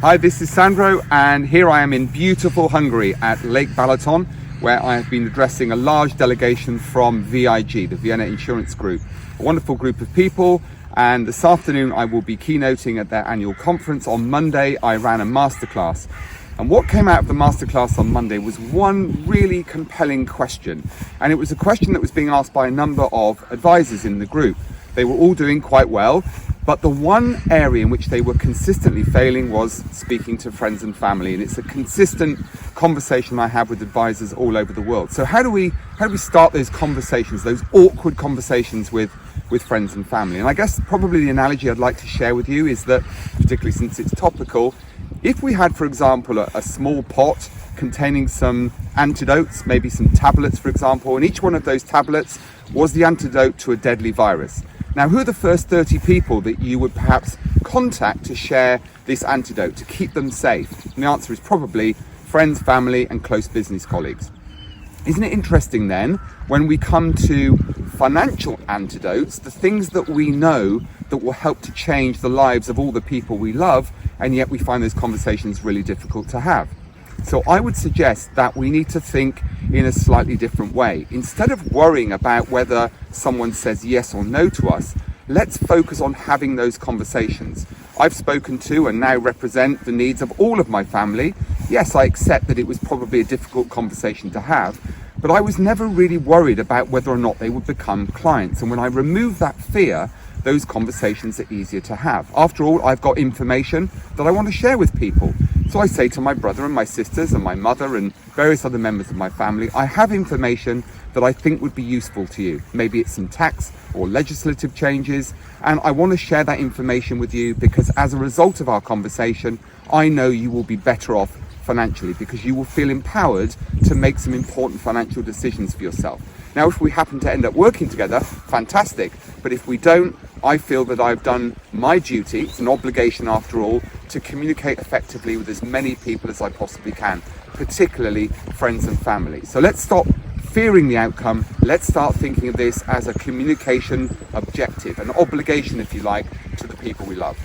Hi, this is Sandro, and here I am in beautiful Hungary at Lake Balaton, where I have been addressing a large delegation from VIG, the Vienna Insurance Group, a wonderful group of people. And this afternoon I will be keynoting at their annual conference. On Monday I ran a masterclass, and what came out of the masterclass on Monday was one really compelling question, and it was a question that was being asked by a number of advisors in the group. They were all doing quite well, but the one area in which they were consistently failing was speaking to friends and family. And it's a consistent conversation I have with advisors all over the world. So how do we start those conversations, those awkward conversations with friends and family? And I guess probably the analogy I'd like to share with you is that, particularly since it's topical, if we had, for example, a small pot containing some antidotes, maybe some tablets, for example, and each one of those tablets was the antidote to a deadly virus. Now, who are the first 30 people that you would perhaps contact to share this antidote, to keep them safe? And the answer is probably friends, family, and close business colleagues. Isn't it interesting then, when we come to financial antidotes, the things that we know that will help to change the lives of all the people we love, and yet we find those conversations really difficult to have? So I would suggest that we need to think in a slightly different way. Instead of worrying about whether someone says yes or no to us, let's focus on having those conversations. I've spoken to and now represent the needs of all of my family. Yes, I accept that it was probably a difficult conversation to have, but I was never really worried about whether or not they would become clients. And when I remove that fear, those conversations are easier to have. After all, I've got information that I want to share with people. So I say to my brother and my sisters and my mother and various other members of my family, I have information that I think would be useful to you. Maybe it's some tax or legislative changes, and I want to share that information with you because as a result of our conversation, I know you will be better off financially because you will feel empowered to make some important financial decisions for yourself. Now, if we happen to end up working together, fantastic. But if we don't, I feel that I've done my duty, it's an obligation after all, to communicate effectively with as many people as I possibly can, particularly friends and family. So let's stop fearing the outcome. Let's start thinking of this as a communication objective, an obligation, if you like, to the people we love.